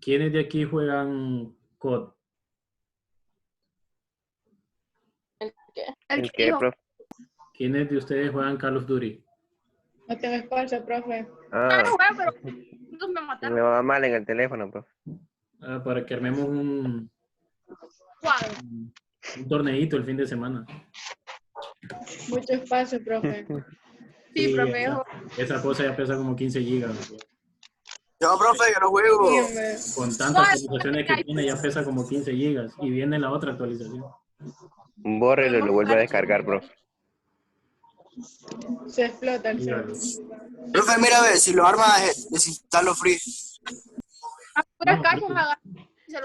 ¿quiénes de aquí juegan COD? ¿El qué? ¿El qué, profe? ¿Quiénes de ustedes juegan Call of Duty? No tengo espacio, profe. Ah, pero me mataron. me va mal en el teléfono, profe. Para que armemos un torneito el fin de semana. Mucho espacio, profe. Sí, profe. Esa cosa ya pesa como 15 gigas. Yo, profe, yo lo juego. Sí, hombre. Con tantas actualizaciones que tiene ya pesa como 15 gigas. Y viene la otra actualización. Bórrelo y lo vuelve a descargar, profe. Se explota el Dígalo. celular. Profe, mira, a ver, si lo arma, desinstalo free. Sí,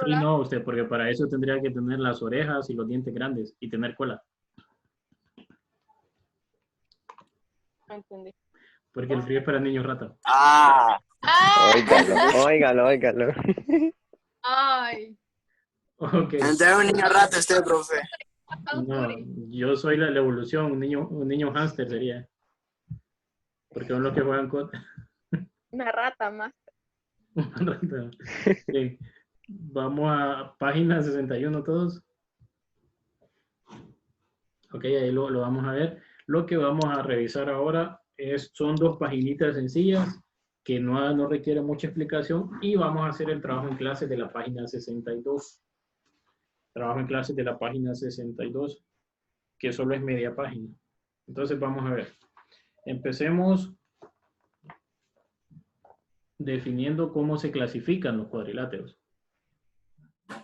no, usted, porque para eso tendría que tener las orejas y los dientes grandes y tener cola. No entendí. Porque el frío es para niños rata. Ah. Óigalo. Ay. Ok. Entonces es un niño rato este, profe. No, yo soy la evolución, un niño hámster sería. Porque son los que juegan COD. Una rata más. Sí. Vamos a página 61 todos. Ok, ahí lo vamos a ver. Lo que vamos a revisar ahora son dos paginitas sencillas que no requieren mucha explicación y vamos a hacer el trabajo en clase de la página 62. Trabajo en clase de la página 62, que solo es media página. Entonces vamos a ver. Empecemos definiendo cómo se clasifican los cuadriláteros.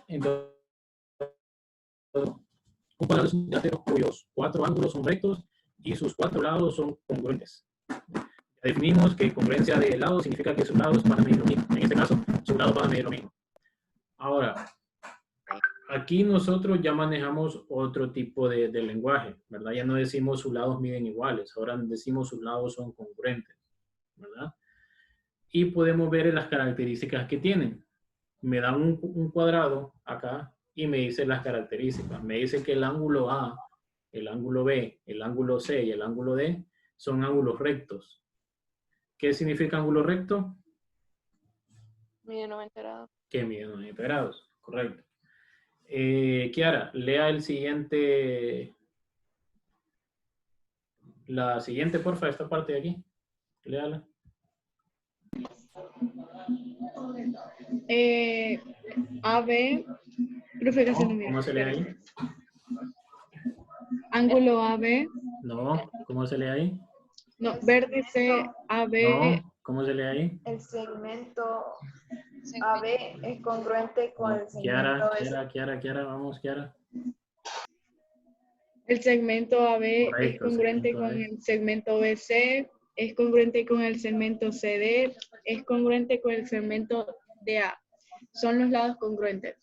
Entonces, un cuadrado es un cuadrilátero cuyos 4 ángulos son rectos y sus 4 lados son congruentes. Ya definimos que congruencia de lados significa que sus lados van a medir lo mismo. En este caso, sus lados van a medir lo mismo. Ahora, aquí nosotros ya manejamos otro tipo de lenguaje, ¿verdad? Ya no decimos sus lados miden iguales, ahora decimos sus lados son congruentes, ¿verdad? Y podemos ver las características que tienen. Me dan un cuadrado acá y me dice las características. Me dice que el ángulo A, el ángulo B, el ángulo C y el ángulo D son ángulos rectos. ¿Qué significa ángulo recto? Mide 90 grados. Que mide 90 grados, correcto. Kiara, lea el siguiente, la siguiente, porfa, esta parte de aquí. Léala. AB, profe, casi no mira. ¿Cómo se lee ahí? Ángulo AB, No, ¿cómo se lee ahí? no, vértice AB. No, ¿cómo se lee ahí? El segmento AB es congruente con el segmento Kiara, vamos, Kiara. El segmento AB Correcto, es congruente segmento con AB. el segmento BC, es congruente con el segmento CD, es congruente con el segmento DA. Son los lados congruentes.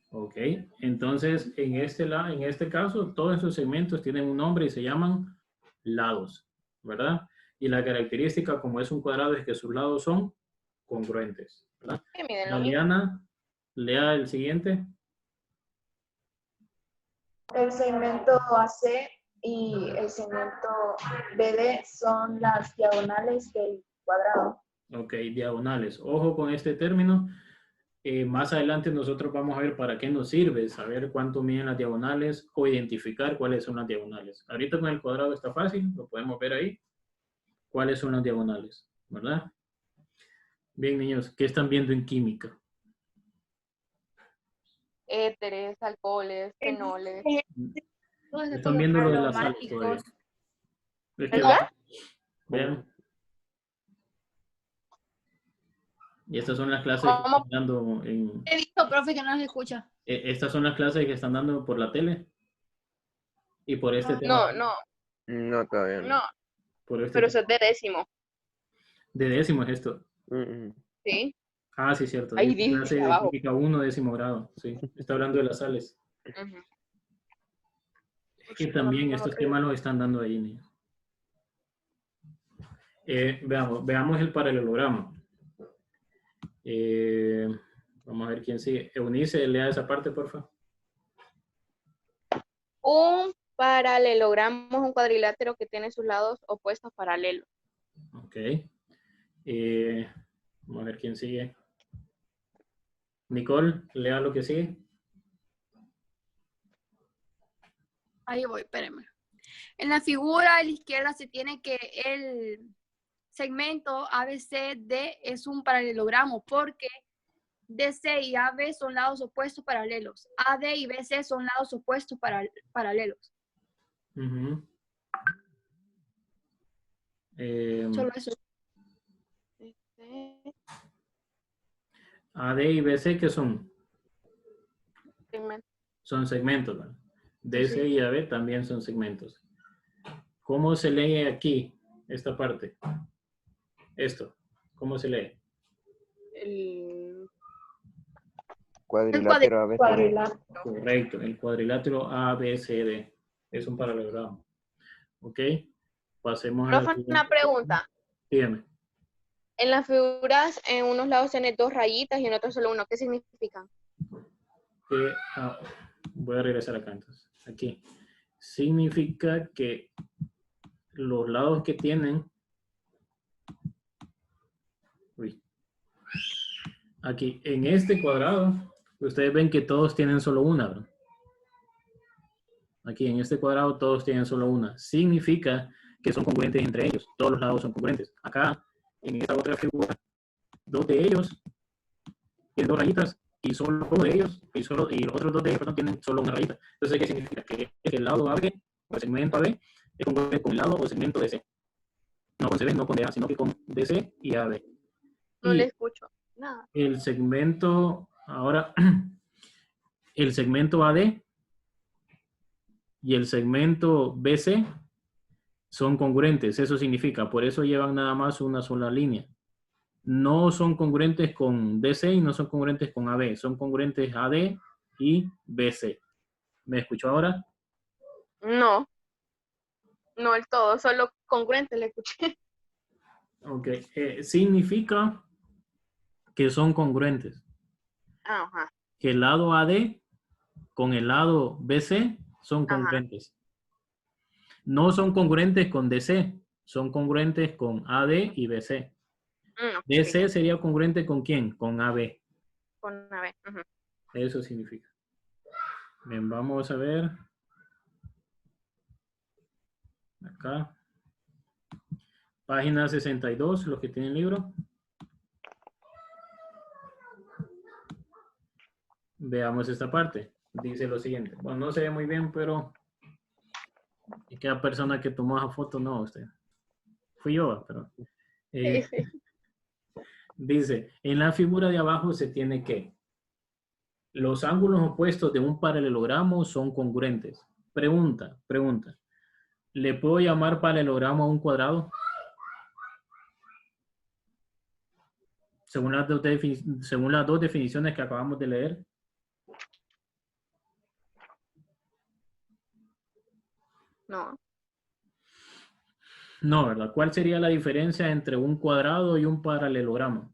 Ok, entonces en este caso todos esos segmentos tienen un nombre y se llaman lados, ¿verdad? Y la característica como es un cuadrado es que sus lados son congruentes, ¿verdad? Que miden lo mismo. Liliana, lea el siguiente. El segmento AC y el segmento BD son las diagonales del cuadrado. Ok, diagonales. Ojo con este término. Más adelante nosotros vamos a ver para qué nos sirve saber cuánto miden las diagonales o identificar cuáles son las diagonales. Ahorita con el cuadrado está fácil, lo podemos ver ahí. ¿Cuáles son las diagonales? ¿Verdad? Bien, niños, ¿qué están viendo en química? Éteres, alcoholes, fenoles. Están viendo lo de las sales todavía. Es que, ¿Verdad? vean. Y estas son las clases que están dando en... He visto, profe, que no se escucha. Estas son las clases que están dando por la tele. Y por este tema. No, todavía no. No, Por este pero tema. eso es de décimo. De décimo es esto. Sí. Ah, sí, cierto. Ahí Dice dice clase de abajo. química 1, décimo grado. Sí, está hablando de las sales. Ujú. Es que también estos temas los están dando ahí, niños. Veamos el paralelogramo. Vamos a ver quién sigue. Eunice, lea esa parte, por favor. Un paralelogramo es un cuadrilátero que tiene sus lados opuestos paralelos. Ok. Vamos a ver quién sigue. Nicole, lea lo que sigue. Ahí voy, espérenme. En la figura a la izquierda se tiene que el segmento ABCD es un paralelogramo porque DC y AB son lados opuestos paralelos. AD y BC son lados opuestos paralelos. Ujú. Solo eso. AD y BC, ¿qué son? Segmento. Son segmentos, ¿verdad? DC Sí. y AB también son segmentos. ¿Cómo se lee aquí esta parte? Esto, ¿cómo se lee? El Cuadrilátero ABCD. Cuadrilátero. Correcto, el cuadrilátero ABCD es un paralelogramo. ¿Ok? Pasemos a la profe, siguiente. una pregunta. Dígame. En las figuras, en unos lados tiene 2 rayitas y en otros solo uno. ¿Qué significan? Voy a regresar acá entonces. Aquí. Significa que los lados que tienen... Uy. Aquí, en este cuadrado, ustedes ven que todos tienen solo una, ¿verdad? Aquí, en este cuadrado, todos tienen solo una. Significa que son congruentes entre ellos. Todos los lados son congruentes. Acá, en esta otra figura, 2 de ellos tienen 2 rayitas y solo uno de ellos, y los otros 2 de ellos, perdón, tienen solo una rayita. Entonces, ¿qué significa? Que el lado AB, o el segmento AB, es congruente con el lado o segmento DC. No con CB, no con DA, sino que con DC y AB. No Y le escucho nada. el segmento, ahora, el segmento AD y el segmento BC son congruentes. Eso significa, por eso llevan nada más una sola línea. No son congruentes con DC y no son congruentes con AB. Son congruentes AD y BC. ¿Me escuchó ahora? No, no el todo, solo congruente le escuché. Ok. Significa que son congruentes. Ajá, Que el lado AD con el lado BC son ajá. congruentes. No son congruentes con DC. Son congruentes con AD y BC. Ok, DC sería congruente con quién? Con AB. con una vez. Ujú. Eso significa. Bien, vamos a ver. Acá. Página 62, los que tienen libro. Veamos esta parte. Dice lo siguiente. Bueno, no se ve muy bien, pero es que la persona que tomó esa foto, no, usted. Fui yo, pero... Sí, sí. Dice, en la figura de abajo se tiene que los ángulos opuestos de un paralelogramo son congruentes. Pregunta. ¿Le puedo llamar paralelogramo a un cuadrado? Según las dos definiciones que acabamos de leer. No, No, ¿verdad? ¿Cuál sería la diferencia entre un cuadrado y un paralelogramo?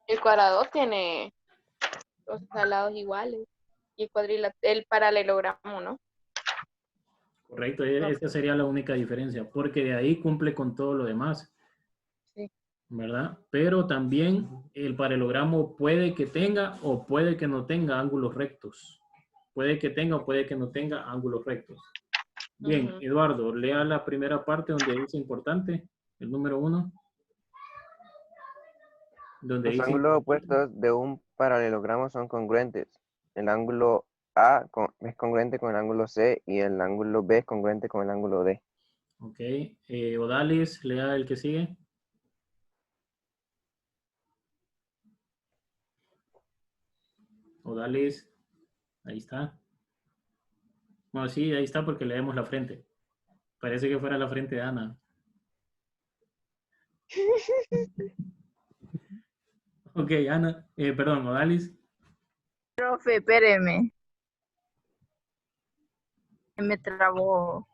el cuadrado tiene los lados iguales y el paralelogramo, ¿no? Correcto, No. esa sería la única diferencia, porque de ahí cumple con todo lo demás. Sí. ¿Verdad? Pero también el paralelogramo puede que tenga o puede que no tenga ángulos rectos. Puede que tenga o puede que no tenga ángulos rectos. Bien, Ujú. Eduardo, lea la primera parte donde dice importante, el número 1. Donde Los dice ángulos opuestos de un paralelogramo son congruentes. El ángulo A es congruente con el ángulo C y el ángulo B es congruente con el ángulo D. ok, Odalis, lea el que sigue. Odalis, ahí está. Bueno, sí, ahí está porque leemos la frente. Parece que fuera la frente de Ana. Ok, Ana, perdón, Odalis. Profe, espéreme. Me trabó.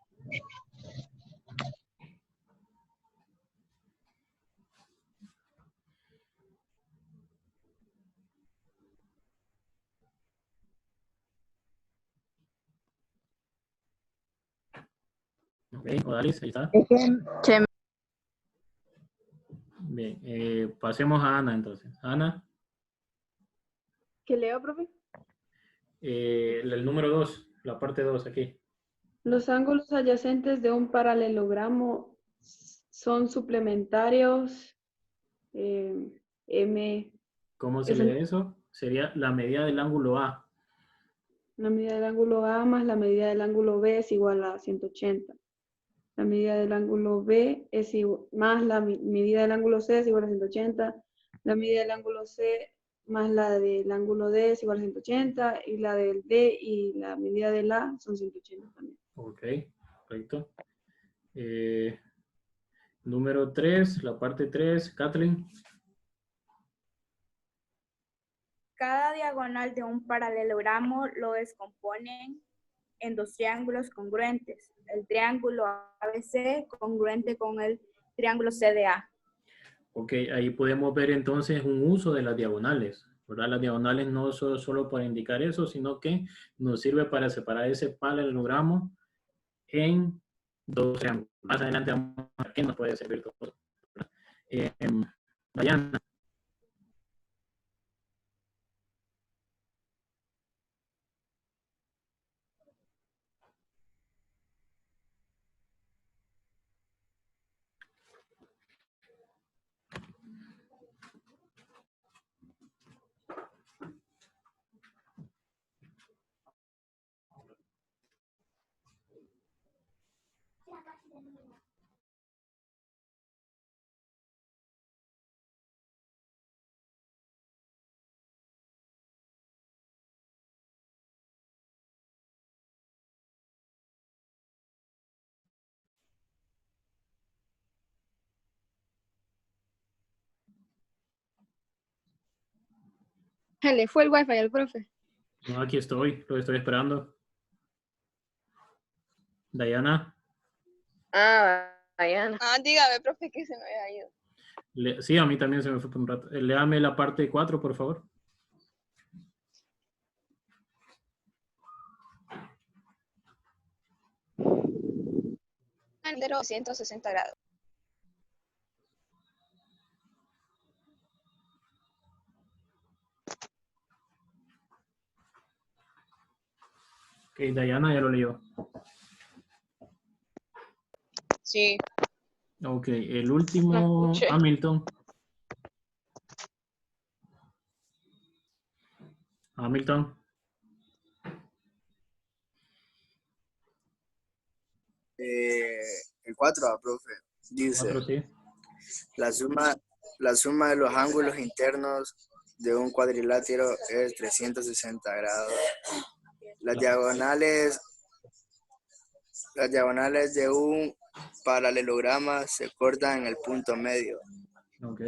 Ok, Odalis, ahí está. Es que Bien, pasemos a Ana entonces. Ana, ¿Qué leo, profe? el número 2, la parte 2 aquí. Los ángulos adyacentes de un paralelogramo son suplementarios. M ¿Cómo se es lee eso? Sería la medida del ángulo A. la medida del ángulo A más la medida del ángulo B es igual a 180. La medida del ángulo B es igual, más la medida del ángulo C es igual a 180. La medida del ángulo C más la del ángulo D es igual a 180. Y la del D y la medida del A son 180 también. Ok, perfecto. Número 3, la parte 3, Kathleen. Cada diagonal de un paralelogramo lo descomponen en dos triángulos congruentes. El triángulo ABC congruente con el triángulo CDA. Ok, ahí podemos ver entonces un uso de las diagonales, ¿verdad? Las diagonales no son solo para indicar eso, sino que nos sirve para separar ese paralelogramo en dos triángulos. Más adelante vamos a ver qué nos puede servir todo eso, ¿verdad? Diana. Se le fue el wifi al profe. No, aquí estoy, lo estoy esperando. Diana. Diana. Dígame, profe, que se me había ido. Sí, a mí también se me fue por un rato. Léame la parte 4, por favor. Entero 160 grados. Ok, Diana ya lo leyó. Sí. Ok, el último, No escuché. Hamilton. Hamilton. El 4, profe. Dice, 4, sí. la suma de los ángulos internos de un cuadrilátero es 360 grados. Las diagonales de un paralelograma se cortan en el punto medio. Ok.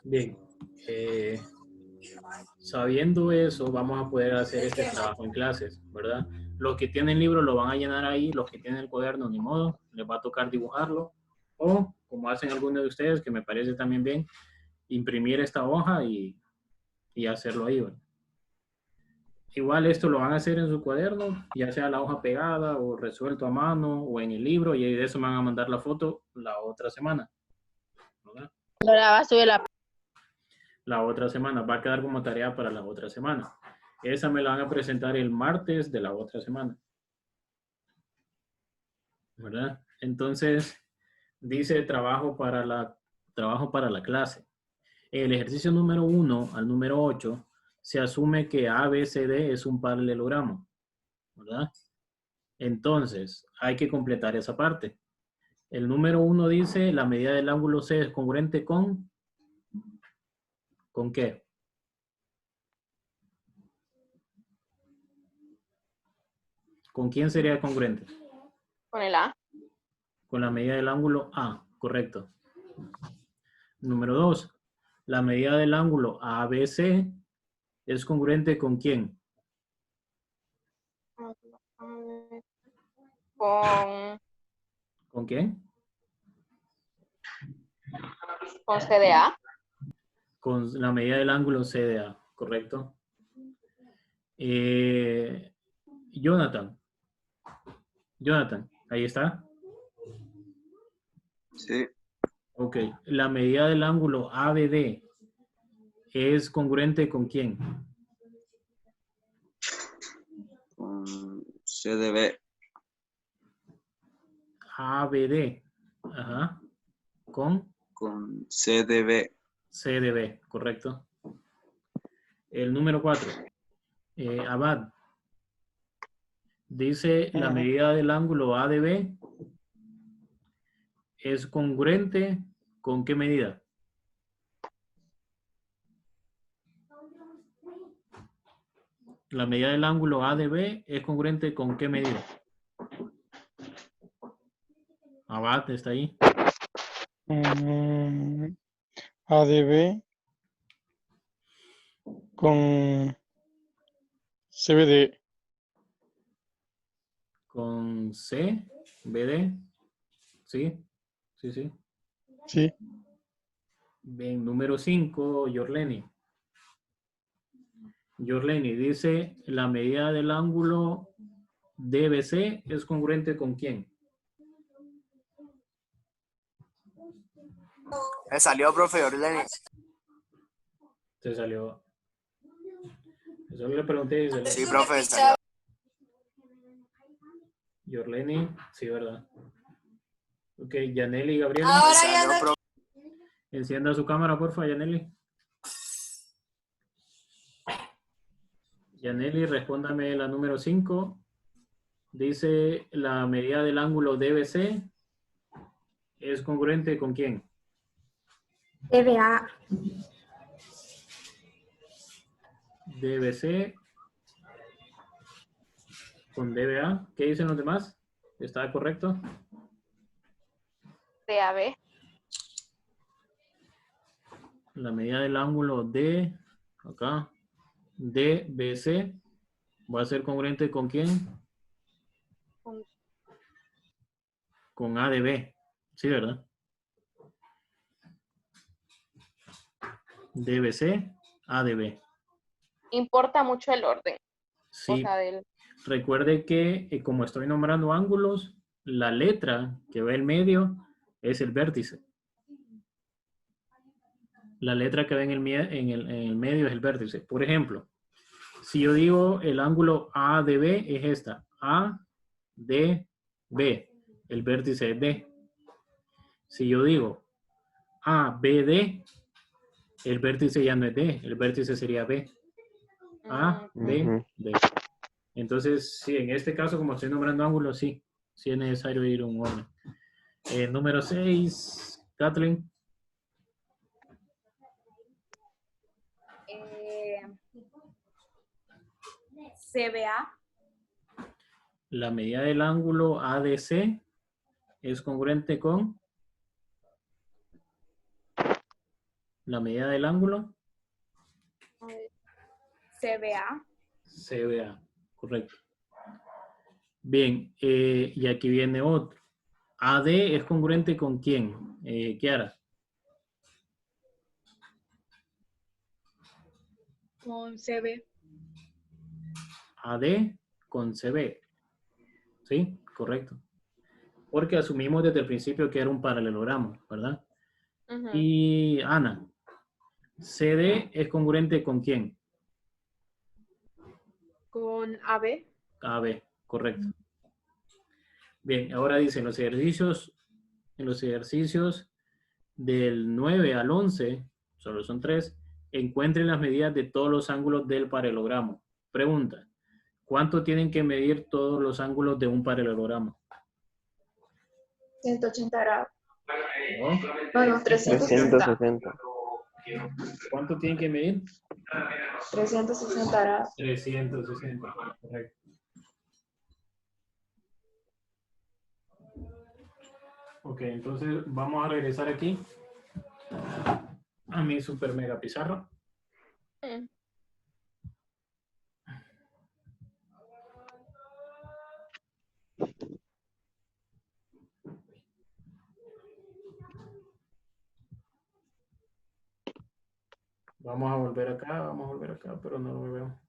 Bien. Sabiendo eso, vamos a poder hacer este trabajo en clases, ¿verdad? Los que tienen libro lo van a llenar ahí, los que tienen el cuaderno, ni modo, les va a tocar dibujarlo. O, como hacen algunos de ustedes, que me parece también bien, imprimir esta hoja y hacerlo ahí, ¿verdad? Igual esto lo van a hacer en su cuaderno, ya sea la hoja pegada o resuelto a mano o en el libro, y de eso me van a mandar la foto la otra semana, ¿verdad? Ahora va a subir La otra semana, va a quedar como tarea para la otra semana. Esa me la van a presentar el martes de la otra semana, ¿verdad? Entonces, dice trabajo para la clase. El ejercicio número 1 al número 8 se asume que ABCD es un paralelogramo, ¿verdad? Entonces, hay que completar esa parte. El número 1 dice la medida del ángulo C es congruente con... ¿Con qué? ¿Con quién sería congruente? Con el A. Con la medida del ángulo A, correcto. Número 2, la medida del ángulo ABC es congruente con quién? ¿Con quién? Con CDA. Con la medida del ángulo CDA, correcto. Jonathan, ahí está. Sí. Ok. La medida del ángulo ABD es congruente con quién? Con CDB. ABD. Ajá. Con CDB. CDB, correcto. El número 4. Abad. Dice la medida del ángulo ADB es congruente con qué medida? La medida del ángulo ADB es congruente con qué medida? Abad está ahí. ADB con CBD. Con C, BD. ¿Sí? Sí, sí. Sí. Bien, número 5, Yorleni. Yorleni dice la medida del ángulo DBC es congruente con quién? Me salió, profe Orleni. Se salió. Eso le pregunté y se le... Sí, profe, salió. Yorleni, sí, ¿verdad? Ok, Yaneli y Gabriel. Encienda su cámara, porfa, Yaneli. Yaneli, respóndame la número 5. Dice la medida del ángulo DBC es congruente con quién? DBA. DBC con DBA. ¿Qué dicen los demás? ¿Está correcto? DAB. La medida del ángulo D, acá, DBC, va a ser congruente con quién? Con ADB. Sí, ¿verdad? DBC, ADB. Importa mucho el orden. Sí. O sea, del... Recuerde que como estoy nombrando ángulos, la letra que ve en medio es el vértice. La letra que ve en el medio es el vértice. Por ejemplo, si yo digo el ángulo ADB es esta. ADB. El vértice es D. Si yo digo ABD, el vértice ya no es D. El vértice sería B. ABD. Entonces, sí, en este caso, como estoy nombrando ángulos, sí. Sí es necesario ir un orden. Número 6, Kathleen. CBA. La medida del ángulo ADC es congruente con la medida del ángulo CBA. CBA, correcto. Bien, y aquí viene otro. AD es congruente con quién, Kiara? Con CB. AD con CB. ¿Sí? Correcto. Porque asumimos desde el principio que era un paralelogramo, ¿verdad? Y Ana, CD es congruente con quién? Con AB. AB, correcto. Bien, ahora dice en los ejercicios del 9 al 11, solo son 3, encuentren las medidas de todos los ángulos del paralelogramo. Pregunta, ¿cuánto tienen que medir todos los ángulos de un paralelogramo? 180 grados. ¿No? No, 360. ¿Cuánto tienen que medir? 360 grados. 360, correcto. Ok, entonces vamos a regresar aquí a mi super mega pizarra. Vamos a volver acá, pero no lo veo.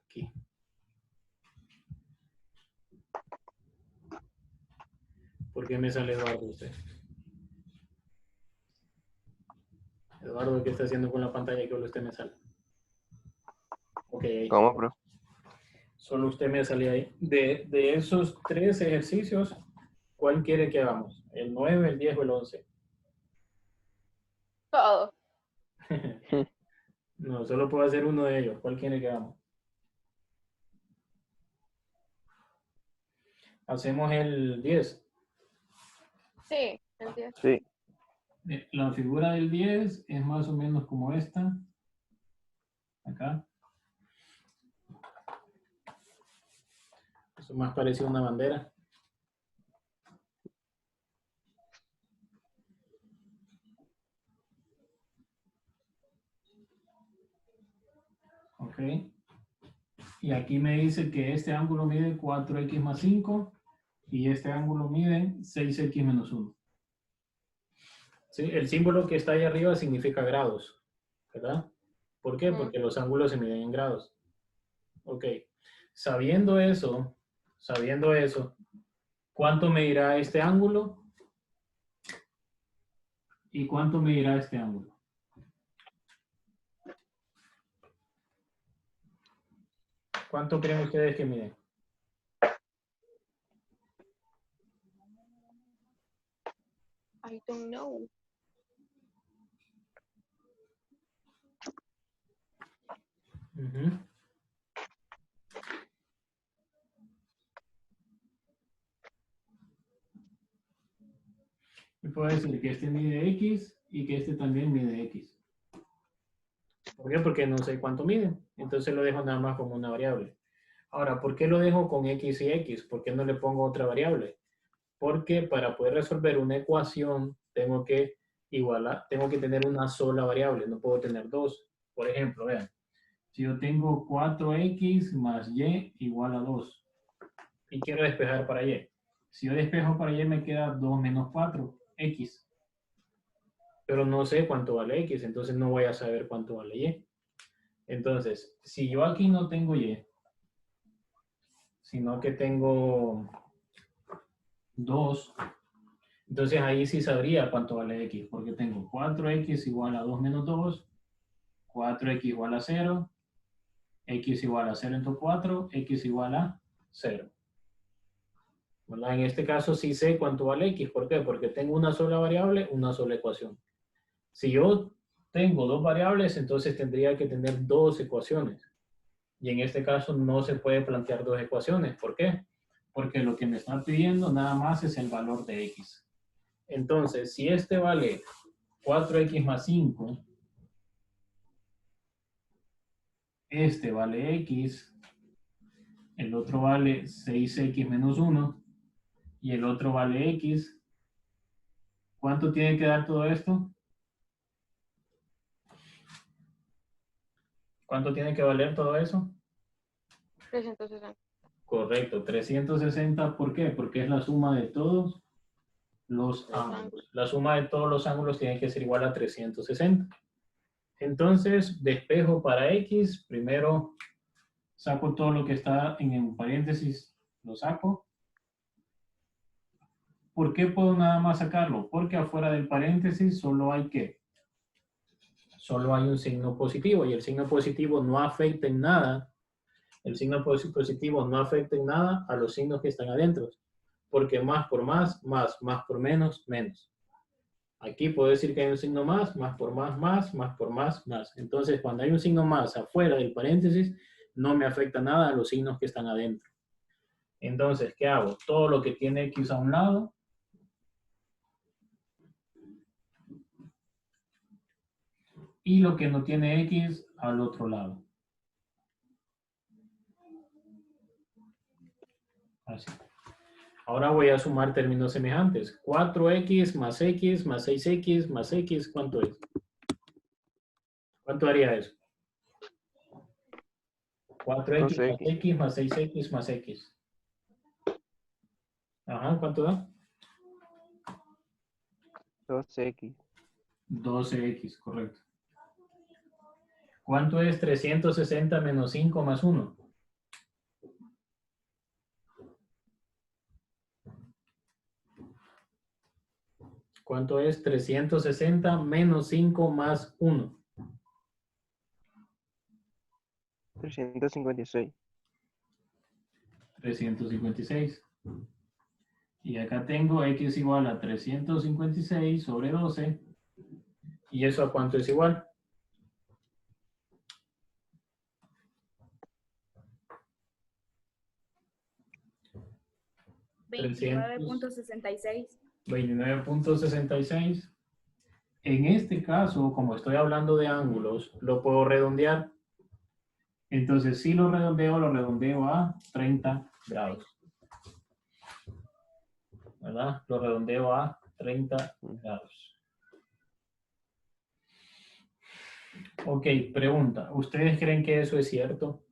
Aquí. ¿Por qué me sale Eduardo usted? Eduardo, ¿qué está haciendo con la pantalla que solo usted me sale? Ok, ahí. ¿Cómo, profe? Solo usted me sale ahí. De esos 3 ejercicios, ¿cuál quiere que hagamos? ¿El 9, el 10 o el 11? Todo. No, solo puedo hacer uno de ellos. ¿Cuál quiere que hagamos? Hacemos el 10. Sí, el 10. Sí. La figura del 10 es más o menos como esta. Acá. Eso más parecido a una bandera. Ok. Y aquí me dice que este ángulo mide 4x más 5 y este ángulo mide 6x menos 1. ¿Sí? El símbolo que está ahí arriba significa grados, ¿verdad? ¿Por qué? Porque los ángulos se miden en grados. Ok. Sabiendo eso, ¿cuánto medirá este ángulo? ¿Y cuánto medirá este ángulo? ¿Cuánto creen ustedes que miden? I don't know. Ujú. Y puedo decir que este mide X y que este también mide X. ¿Por qué? Porque no sé cuánto mide. Entonces lo dejo nada más como una variable. Ahora, ¿por qué lo dejo con X y X? ¿Por qué no le pongo otra variable? Porque para poder resolver una ecuación tengo que tener una sola variable. No puedo tener dos. Por ejemplo, vean. Si yo tengo 4X más Y igual a 2 y quiero despejar para Y. Si yo despejo para Y me queda 2 menos 4, X. Pero no sé cuánto vale X, entonces no voy a saber cuánto vale Y. Entonces, si yo aquí no tengo Y, sino que tengo 2, entonces ahí sí sabría cuánto vale X, porque tengo 4X igual a 2 menos 2, 4X igual a 0, X igual a 0 entre 4, X igual a 0. ¿Verdad? En este caso sí sé cuánto vale X. ¿Por qué? Porque tengo una sola variable, una sola ecuación. Si yo tengo dos variables, entonces tendría que tener dos ecuaciones. Y en este caso no se puede plantear dos ecuaciones. ¿Por qué? Porque lo que me están pidiendo nada más es el valor de X. Entonces, si este vale 4X más 5, este vale X, el otro vale 6X menos 1, y el otro vale X. ¿Cuánto tiene que dar todo esto? ¿Cuánto tiene que valer todo eso? 360. Correcto, 360. ¿Por qué? Porque es la suma de todos los ángulos. La suma de todos los ángulos tiene que ser igual a 360. Entonces, despejo para X. Primero saco todo lo que está en el paréntesis, lo saco. ¿Por qué puedo nada más sacarlo? Porque afuera del paréntesis solo hay ¿qué? Solo hay un signo positivo y el signo positivo no afecta en nada. El signo positivo no afecta en nada a los signos que están adentro. Porque más por más por menos, menos. Aquí puedo decir que hay un signo más por más por más. Entonces, cuando hay un signo más afuera del paréntesis, no me afecta nada a los signos que están adentro. Entonces, ¿qué hago? Todo lo que tiene X a un lado, y lo que no tiene X al otro lado. Así. Ahora voy a sumar términos semejantes. 4X más 6X más X, ¿cuánto es? ¿Cuánto haría eso? 4X más X más 6X más X. Ajá, ¿cuánto da? 12X. 12X, correcto. ¿Cuánto es 360 menos 5 más 1? ¿Cuánto es 360 menos 5 más 1? 356. 356. Y acá tengo x igual a 356 sobre 12. ¿Y eso a cuánto es igual? 29.66. 29.66. En este caso, como estoy hablando de ángulos, lo puedo redondear. Entonces, si lo redondeo a 30 grados. ¿Verdad? Lo redondeo a 30 grados. Ok, pregunta. ¿Ustedes creen que eso es cierto?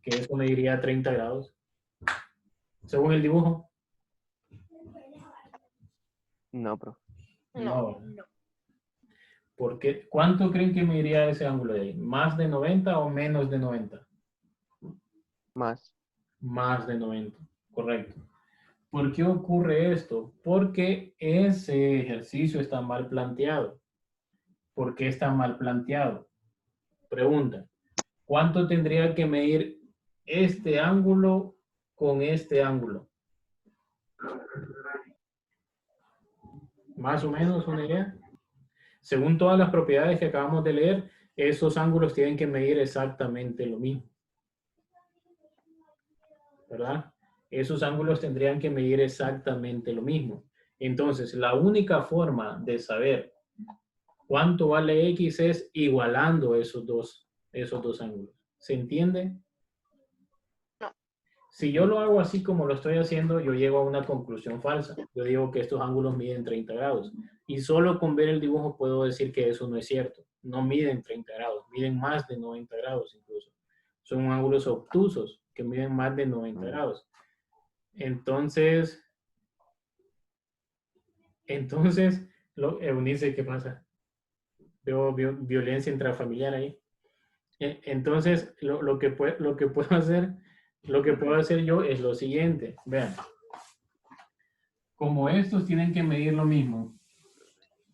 ¿Que eso me diría 30 grados? Según el dibujo. No, profe. No. ¿Por qué? ¿Cuánto creen que me iría ese ángulo de ahí? ¿Más de 90 o menos de 90? Más. Más de 90, correcto. ¿Por qué ocurre esto? Porque ese ejercicio está mal planteado. ¿Por qué está mal planteado? Pregunta. ¿Cuánto tendría que medir este ángulo con este ángulo? Más o menos una idea. Según todas las propiedades que acabamos de leer, esos ángulos tienen que medir exactamente lo mismo. ¿Verdad? Esos ángulos tendrían que medir exactamente lo mismo. Entonces, la única forma de saber cuánto vale X es igualando esos dos ángulos. ¿Se entiende? No. Si yo lo hago así como lo estoy haciendo, yo llego a una conclusión falsa. Yo digo que estos ángulos miden 30 grados. Y solo con ver el dibujo puedo decir que eso no es cierto. No miden 30 grados, miden más de 90 grados incluso. Son ángulos obtusos que miden más de 90 grados. Entonces, Eunice, ¿qué pasa? Veo violencia intrafamiliar ahí. Entonces, lo que puedo hacer yo es lo siguiente. Vean. Como estos tienen que medir lo mismo,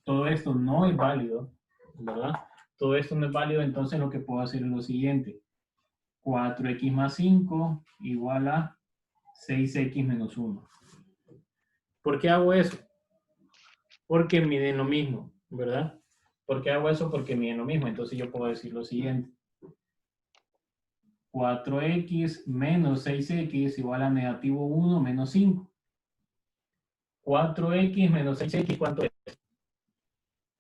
todo esto no es válido, ¿verdad? Todo esto no es válido, entonces lo que puedo hacer es lo siguiente. 4x más 5 igual a 6x menos 1. ¿Por qué hago eso? Porque miden lo mismo, ¿verdad? ¿Por qué hago eso? Porque miden lo mismo. Entonces yo puedo decir lo siguiente. 4x menos 6x igual a negativo 1 menos 5. 4x menos 6x, ¿cuánto es?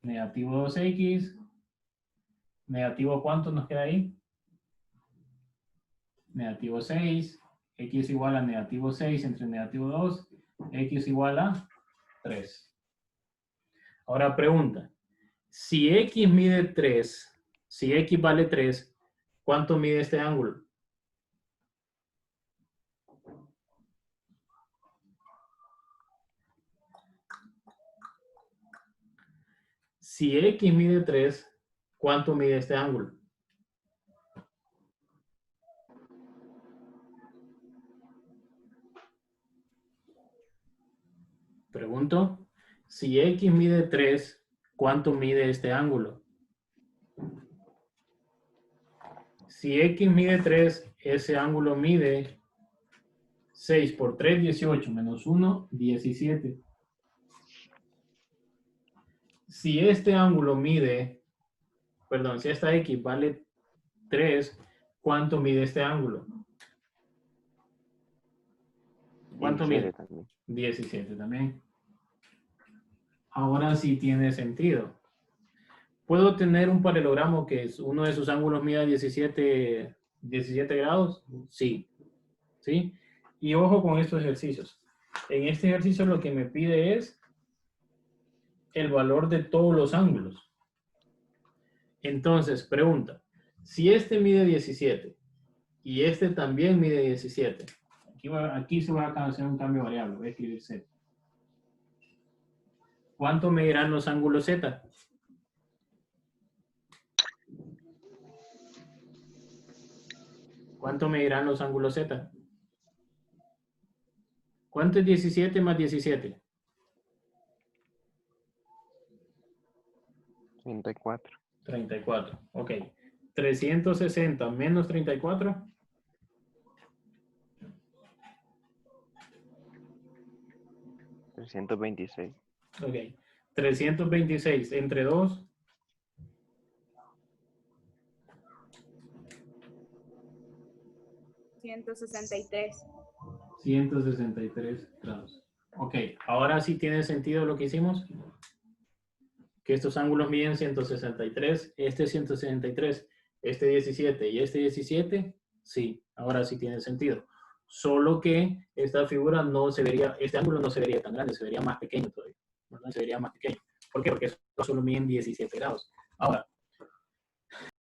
Negativo 2x. Negativo, ¿cuánto nos queda ahí? Negativo 6. X igual a negativo 6 entre negativo 2. X igual a 3. Ahora pregunta. Si X mide 3, si X vale 3, ¿cuánto mide este ángulo? Si X mide 3, ¿cuánto mide este ángulo? Pregunto. Si X mide 3, ¿cuánto mide este ángulo? Si X mide 3, ese ángulo mide 6 por 3, 18, menos 1, 17. Si este ángulo mide, perdón, si esta X vale 3, ¿cuánto mide este ángulo? ¿Cuánto 17 mide? también. 17 también. Ahora sí tiene sentido. ¿Puedo tener un paralelogramo que uno de sus ángulos mida 17 grados? Sí. ¿Sí? Y ojo con estos ejercicios. En este ejercicio lo que me pide es el valor de todos los ángulos. Entonces, pregunta. Si este mide 17 y este también mide 17, aquí se va a hacer un cambio variable. Voy a escribir Z. ¿Cuánto medirán los ángulos Z? ¿Cuánto medirán los ángulos Z? ¿Cuánto es 17 más 17? 34. 34, ok. 360 menos 34. 326. Ok. 326 entre 2. 163. 163 grados. Ok, ahora sí tiene sentido lo que hicimos. Que estos ángulos miden 163, este 163, este 17 y este 17. Sí, ahora sí tiene sentido. Solo que esta figura no se vería, este ángulo no se vería tan grande, se vería más pequeño todavía. ¿Verdad? Se vería más pequeño. ¿Por qué? Porque estos solo miden 17 grados. Ahora,